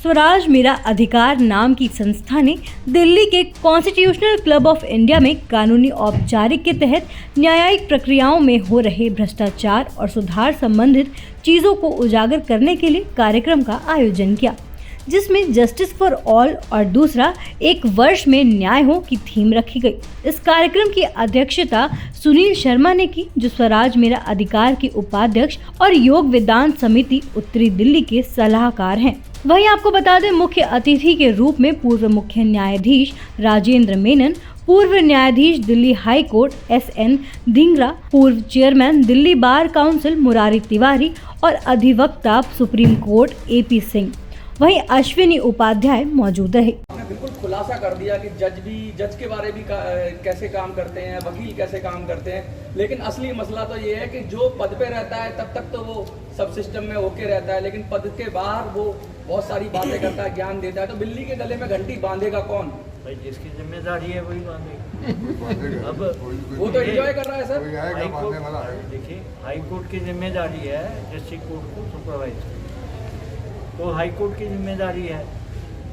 स्वराज मेरा अधिकार नाम की संस्था ने दिल्ली के कॉन्स्टिट्यूशनल क्लब ऑफ इंडिया में कानूनी औपचारिक के तहत न्यायिक प्रक्रियाओं में हो रहे भ्रष्टाचार और सुधार संबंधित चीजों को उजागर करने के लिए कार्यक्रम का आयोजन किया, जिसमें जस्टिस फॉर ऑल और दूसरा एक वर्ष में न्याय हो की थीम रखी गई। इस कार्यक्रम की अध्यक्षता सुनील शर्मा ने की, जो स्वराज मेरा अधिकार के उपाध्यक्ष और योग वेदांत समिति उत्तरी दिल्ली के सलाहकार हैं। वहीं आपको बता दें, मुख्य अतिथि के रूप में पूर्व मुख्य न्यायाधीश राजेंद्र मेनन, पूर्व न्यायाधीश Delhi high court SN Dhingra, पूर्व chairman Delhi bar council Murari Tiwari और अधिवक्ता सुप्रीम कोर्ट AP सिंह, वहीं अश्विनी उपाध्याय मौजूद रहे। बिल्कुल खुलासा कर दिया कि जज के बारे में कैसे काम करते हैं, वकील कैसे काम करते हैं, लेकिन असली मसला तो ये है कि जो पद पे रहता है तब तक तो वो सब सिस्टम में होके रहता है, लेकिन पद के बाहर वो बहुत सारी बातें करता है, ज्ञान देता है। तो बिल्ली के गले में घंटी बांधेगा कौन? भाई जिसकी जिम्मेदारी है वही बांधेगा। अब वो तो एंजॉय कर रहा है सर। देखिए, हाई कोर्ट की जिम्मेदारी है डिस्ट्रिक्ट कोर्ट को सुपरवाइज करना, तो हाई कोर्ट की जिम्मेदारी है,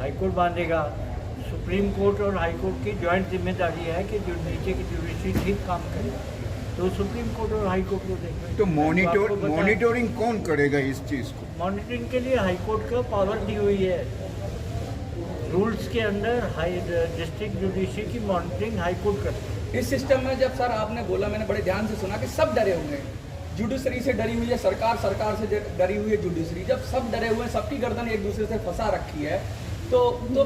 हाई कोर्ट बांधेगा। सुप्रीम कोर्ट और हाई कोर्ट की जॉइंट जिम्मेदारी है कि जो नीचे की जुडिशरी ठीक काम करे, तो सुप्रीम कोर्ट और हाई कोर्ट को देखना। तो मॉनिटरिंग कौन करेगा इस चीज़ को? मॉनिटरिंग के लिए हाई कोर्ट को पावर दी हुई है, रूल्स के अंदर डिस्ट्रिक्ट जुडिशरी की मॉनिटरिंग हाई कोर्ट करती है। इस सिस्टम में जब सर आपने बोला, मैंने बड़े ध्यान से सुना कि सब डरे हुए हैं, जुडिशरी से डरी हुई है सरकार, सरकार से डरी हुई है जुडिशरी। जब सब डरे हुए हैं, सबकी गर्दन एक दूसरे से फंसा रखी है, तो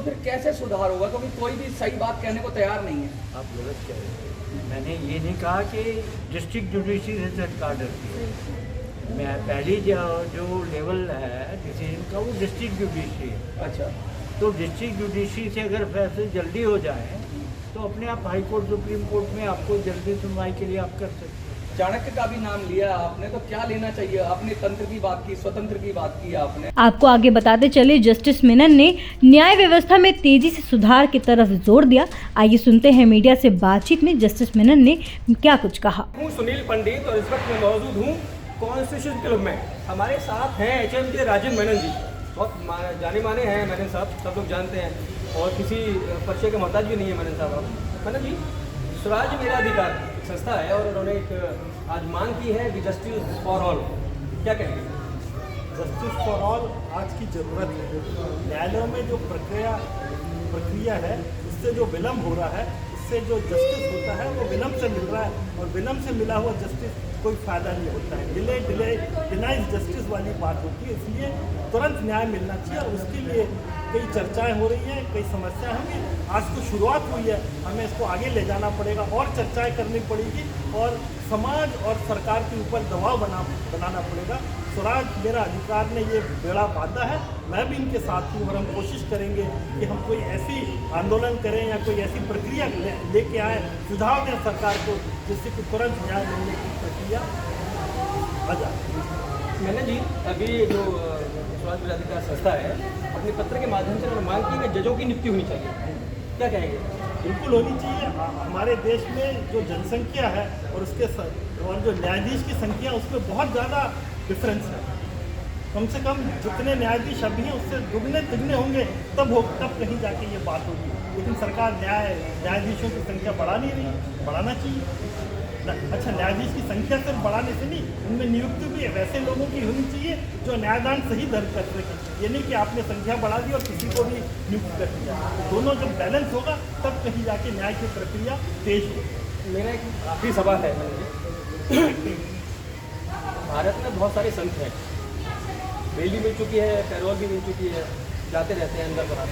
फिर कैसे सुधार होगा? क्योंकि कोई भी सही बात कहने को तैयार नहीं है। आप गलत कह रहे हैं। मैंने ये नहीं कहा कि डिस्ट्रिक्ट जुडिशरी से सरकार डरती है। मैं पहली जो लेवल है डिसीजन का, वो डिस्ट्रिक्ट जुडिशरी है। अच्छा, तो डिस्ट्रिक्ट जुडिशरी से अगर फैसले जल्दी हो जाए तो अपने आप हाई कोर्ट सुप्रीम कोर्ट में आपको जल्दी सुनवाई के लिए आप कर सकते हैं। चाणक्य का भी नाम लिया आपने, तो क्या लेना चाहिए? आपने तंत्र की बात की, स्वतंत्र की बात की आपने। आपको आगे बताते चले, जस्टिस मेनन ने न्याय व्यवस्था में तेजी से सुधार की तरफ जोर दिया। आइए सुनते हैं मीडिया से बातचीत में जस्टिस मेनन ने क्या कुछ कहा। हूँ सुनील पंडित और इस वक्त मैं मौजूद हूँ कॉन्स्टिट्यूशन क्लब में। हमारे साथ हैं HMK राजेंद्र मेनन जी, बहुत जाने माने हैं मेनन साहब, सब लोग जानते हैं और किसी परिचय के मोहताज भी नहीं है मेनन साहब। मेनन जी, स्वराज मेरा अधिकार संस्था है और उन्होंने एक आज मांग की है कि जस्टिस फॉर ऑल, क्या कहेंगे? जस्टिस फॉर ऑल आज की ज़रूरत है। न्यायालयों में जो प्रक्रिया है, उससे जो विलम्ब हो रहा है, उससे जो जस्टिस होता है वो विलम्ब से मिल रहा है, और विलम्ब से मिला हुआ जस्टिस कोई फ़ायदा नहीं होता है। डिनाइज जस्टिस वाली बात होती है। इसलिए तुरंत न्याय मिलना चाहिए, और उसके लिए कई चर्चाएं हो रही हैं, कई समस्याएं होंगी। आज तो शुरुआत हुई है, हमें इसको आगे ले जाना पड़ेगा और चर्चाएं करनी पड़ेगी, और समाज और सरकार के ऊपर दबाव बनाना पड़ेगा। स्वराज मेरा अधिकार ने ये बेड़ा बांधा है, मैं भी इनके साथ हूँ, और हम कोशिश करेंगे कि हम कोई ऐसी आंदोलन करें या कोई ऐसी प्रक्रिया लेके आए, सुझाव दें सरकार को, जिससे कि तुरंत न्याय मिलने की प्रक्रिया आ जाए। मैंने जी अभी जो स्वराज मेरा अधिकार संस्था है, अपने पत्र के माध्यम से उन्होंने मांग की कि जजों की नियुक्ति होनी चाहिए, क्या कहेंगे? बिल्कुल होनी चाहिए। हमारे देश में जो जनसंख्या है और और जो न्यायाधीश की संख्या, उसमें बहुत ज़्यादा डिफरेंस है। कम से कम जितने न्यायाधीश अभी हैं उससे दुगने तिगने होंगे, तब कहीं जाके ये बात होगी। लेकिन सरकार न्यायाधीशों की संख्या बढ़ा नहीं रही, बढ़ाना चाहिए। अच्छा, न्यायाधीश की संख्या सिर्फ बढ़ाने से नहीं, उनमें नियुक्ति भी वैसे लोगों की होनी चाहिए जो न्यायदान सही दर्ज कर सके। ये नहीं कि आपने संख्या बढ़ा दी और किसी को भी नियुक्त कर दिया। दोनों जब बैलेंस होगा तब कहीं जाके न्याय की प्रक्रिया तेज होगी। मेरा एक आखिरी सवाल है, भारत में बहुत सारे संत हैं, बेल भी मिल चुकी है, पैरोल भी मिल चुकी है, जाते रहते हैं अंदर बाहर,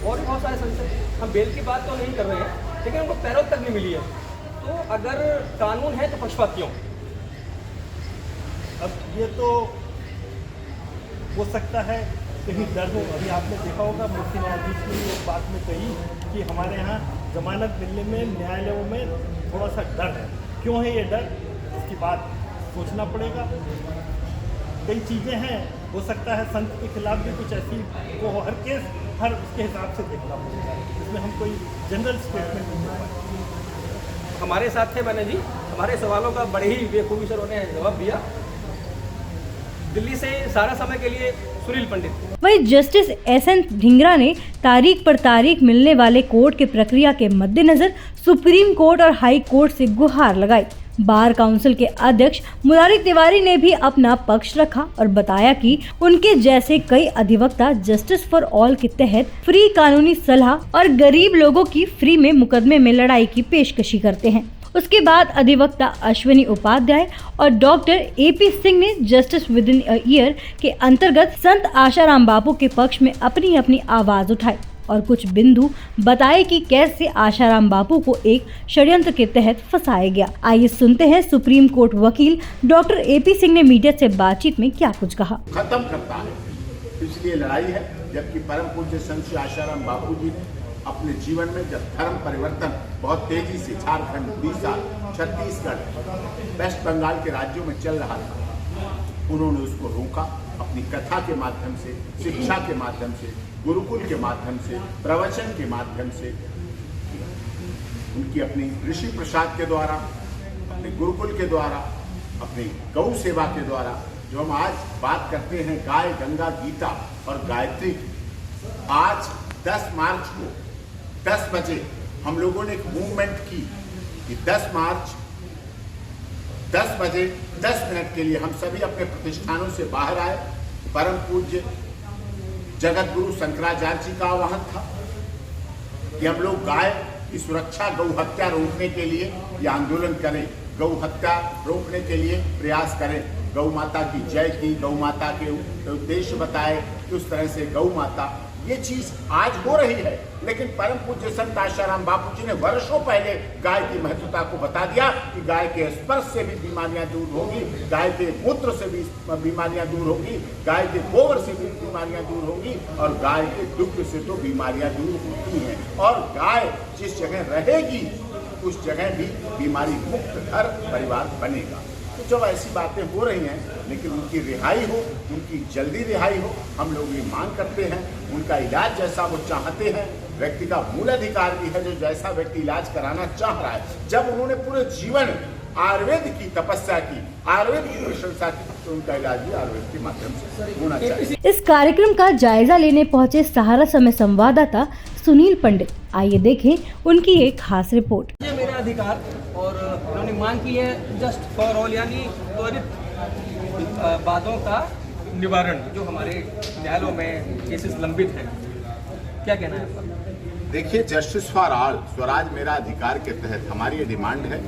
और भी बहुत सारे संत हैं। हम बेल की बात तो नहीं कर रहे हैं, लेकिन उनको पैरोल तक नहीं मिली है। तो अगर कानून है तो पक्षपात क्यों? अब ये तो हो सकता है कहीं डर हो। अभी आपने देखा होगा मुख्य न्यायाधीश ने एक बात में कही कि हमारे यहाँ जमानत मिलने में न्यायालयों में थोड़ा सा डर है। क्यों है ये डर, इसकी बात सोचना पड़ेगा। कई चीज़ें हैं, हो सकता है संत के खिलाफ भी कुछ ऐसी वो हर केस हर उसके हिसाब से देखना पड़ेगा, इसमें हम कोई जनरल स्टेटमेंट नहीं कर पाएंगे। हमारे साथ थे मैंने जी, हमारे सवालों का बड़े ही बेखूबी से उन्होंने जवाब दिया। दिल्ली से सारा समय के लिए सुनील पंडित। वहीं जस्टिस SN ढींगरा ने तारीख पर तारीख मिलने वाले कोर्ट के प्रक्रिया के मद्देनजर सुप्रीम कोर्ट और हाई कोर्ट से गुहार लगाई। बार काउंसिल के अध्यक्ष मुरारी तिवारी ने भी अपना पक्ष रखा और बताया कि उनके जैसे कई अधिवक्ता जस्टिस फॉर ऑल के तहत फ्री कानूनी सलाह और गरीब लोगों की फ्री में मुकदमे में लड़ाई की पेशकशी करते हैं। उसके बाद अधिवक्ता अश्विनी उपाध्याय और डॉक्टर AP सिंह ने justice with in a year के अंतर्गत संत आशाराम बापू के पक्ष में अपनी अपनी आवाज उठाई और कुछ बिंदु बताए कि कैसे आशाराम बापू को एक षड्यंत्र के तहत फंसाया गया। आइए सुनते हैं सुप्रीम कोर्ट वकील डॉक्टर AP सिंह ने मीडिया से बातचीत में क्या कुछ कहा। खत्म करता है, इसलिए लड़ाई है। जबकि परम पूज्य संत श्री आशाराम बापू जी ने अपने जीवन में जब धर्म परिवर्तन बहुत तेजी से झारखंड, उड़ीसा, छत्तीसगढ़, वेस्ट बंगाल के राज्यों में चल रहा था, उन्होंने उसको रोका। अपनी कथा के माध्यम से, शिक्षा के माध्यम से, गुरुकुल के माध्यम से, प्रवचन के माध्यम से, उनकी अपनी ऋषि प्रसाद के द्वारा, अपने गुरुकुल के द्वारा, अपनी गौ सेवा के द्वारा, जो हम आज बात करते हैं गाय, गंगा, गीता और गायत्री। आज 10 मार्च को 10 बजे हम लोगों ने एक मूवमेंट की कि 10 मार्च 10 बजे 10 मिनट के लिए हम सभी अपने प्रतिष्ठानों से बाहर आए। परम पूज्य जगत गुरु शंकराचार्य जी का आह्वान था कि हम लोग गाय की सुरक्षा, गौ हत्या रोकने के लिए ये आंदोलन करें, गौ हत्या रोकने के लिए प्रयास करें, गौ माता की जय की, गौ माता के उद्देश्य बताए कि उस तरह से गौ माता, ये चीज आज हो रही है। लेकिन परम पूज्य संत आशाराम बापू जी ने वर्षों पहले गाय की महत्वता को बता दिया कि गाय के स्पर्श से भी बीमारियां दूर होगी, गाय के मूत्र से भी बीमारियां दूर होगी, गाय के गोबर से भी बीमारियां दूर होगी और गाय के दुग्ध से तो बीमारियां दूर होती हैं। और गाय जिस जगह रहेगी उस जगह भी बीमारी मुक्त घर परिवार बनेगा। तो जब ऐसी बातें हो रही हैं, लेकिन उनकी रिहाई हो, उनकी जल्दी रिहाई हो, हम लोग ये मांग करते हैं। उनका इलाज जैसा वो चाहते हैं, व्यक्ति का मूल अधिकार भी है जो जैसा व्यक्ति इलाज कराना चाह रहा है। जब उन्होंने पूरे जीवन आयुर्वेद की तपस्या की, आयुर्वेद की प्रशंसा की, तो उनका इलाज भी आयुर्वेद के माध्यम से होना चाहिए। इस कार्यक्रम का जायजा लेने पहुंचे सहारा समय संवाददाता सुनील पंडित। आइए देखें उनकी एक खास रिपोर्ट। ये मेरा अधिकार और उन्होंने मांग की है जस्ट फॉर ऑल, यानी त्वरित बातों का निवारण, जो हमारे न्यायालयों में केसेस लंबित हैं। क्या कहना है आपका? देखिए, जस्टिस फॉर ऑल, स्वराज मेरा अधिकार के तहत हमारी ये डिमांड है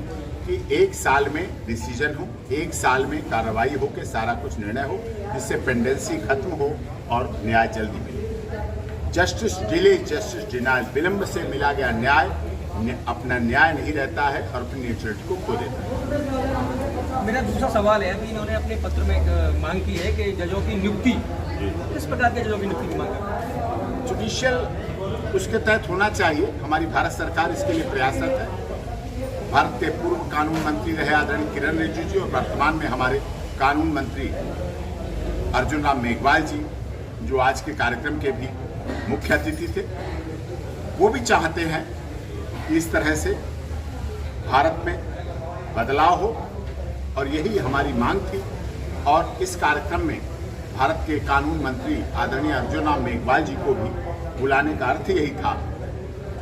कि 1 साल में डिसीजन हो, 1 साल में कार्रवाई हो के सारा कुछ निर्णय हो, जिससे पेंडेंसी खत्म हो और न्याय जल्दी मिले। जस्टिस डिले, जस्टिस डिनाइल, विलंब से मिला गया न्याय अपना न्याय नहीं रहता है और अपनी नेचुरलिटी को खो देता है। मेरा दूसरा सवाल है कि इन्होंने अपने पत्र में एक मांग की है कि जजों की नियुक्ति, इस प्रकार के जजों की नियुक्ति की मांग करते हैं। जुडिशियल उसके तहत होना चाहिए। हमारी भारत सरकार इसके लिए प्रयासरत है। भारत के पूर्व कानून मंत्री रहे आदरणीय किरण रिजिजू जी और वर्तमान में हमारे कानून मंत्री अर्जुन राम मेघवाल जी, जो आज के कार्यक्रम के भी मुख्य अतिथि थे, वो भी चाहते हैं कि इस तरह से भारत में बदलाव हो और यही हमारी मांग थी। और इस कार्यक्रम में भारत के कानून मंत्री आदरणीय अर्जुन राम मेघवाल जी को भी बुलाने का अर्थ यही था।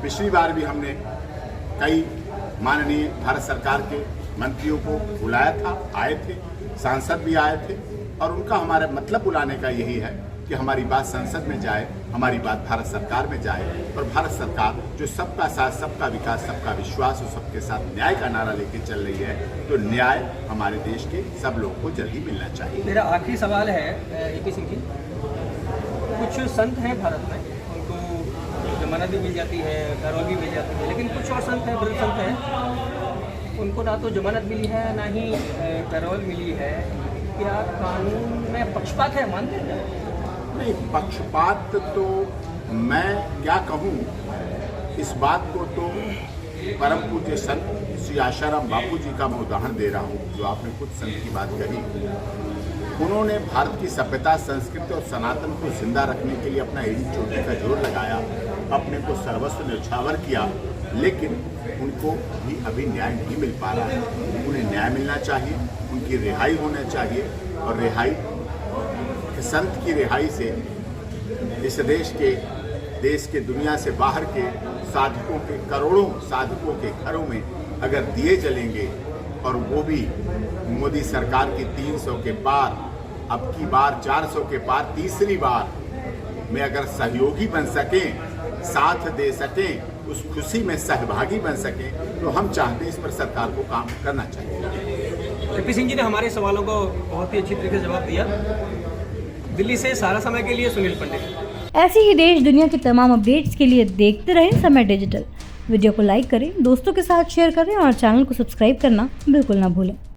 पिछली बार भी हमने कई माननीय भारत सरकार के मंत्रियों को बुलाया था, आए थे, सांसद भी आए थे और उनका हमारा मतलब बुलाने का यही है कि हमारी बात संसद में जाए, हमारी बात भारत सरकार में जाए और भारत सरकार जो सबका साथ, सबका विकास, सबका विश्वास और सबके साथ न्याय का नारा लेके चल रही है, तो न्याय हमारे देश के सब लोगों को जल्दी मिलना चाहिए। मेरा आखिरी सवाल है AP सिंह जी, कुछ संत हैं भारत में, उनको जमानत भी मिल जाती है, पैरोल भी मिल जाती है, लेकिन कुछ और संत हैं, बड़े संत हैं, उनको ना तो जमानत मिली है ना ही पैरोल मिली है। क्या कानून में पक्षपात है, मानते हैं? नहीं, पक्षपात तो मैं क्या कहूँ, इस बात को तो परम पूज्य संत श्री आशाराम बापू जी का मैं उदाहरण दे रहा हूँ, जो आपने खुद संत की बात कही। उन्होंने भारत की सभ्यता, संस्कृति और सनातन को जिंदा रखने के लिए अपना एड़ी चोटी का जोर लगाया, अपने को सर्वस्व न्यौछावर किया, लेकिन उनको भी अभी न्याय नहीं मिल पा रहा है। उन्हें न्याय मिलना चाहिए, उनकी रिहाई होना चाहिए और रिहाई संत की रिहाई से इस देश के दुनिया से बाहर के साधकों के करोड़ों साधकों के घरों में अगर दिए जलेंगे और वो भी मोदी सरकार की 300 के पार, अब की बार 400 के पार तीसरी बार में अगर सहयोगी बन सकें, साथ दे सकें, उस खुशी में सहभागी बन सकें, तो हम चाहते हैं इस पर सरकार को काम करना चाहिए। एपी सिंह जी ने हमारे सवालों को बहुत ही अच्छी तरीके से जवाब दिया। दिल्ली से सारा समय के लिए सुनील पंडित। ऐसी ही देश दुनिया की तमाम अपडेट्स के लिए देखते रहें समय डिजिटल। वीडियो को लाइक करें, दोस्तों के साथ शेयर करें और चैनल को सब्सक्राइब करना बिल्कुल ना भूलें।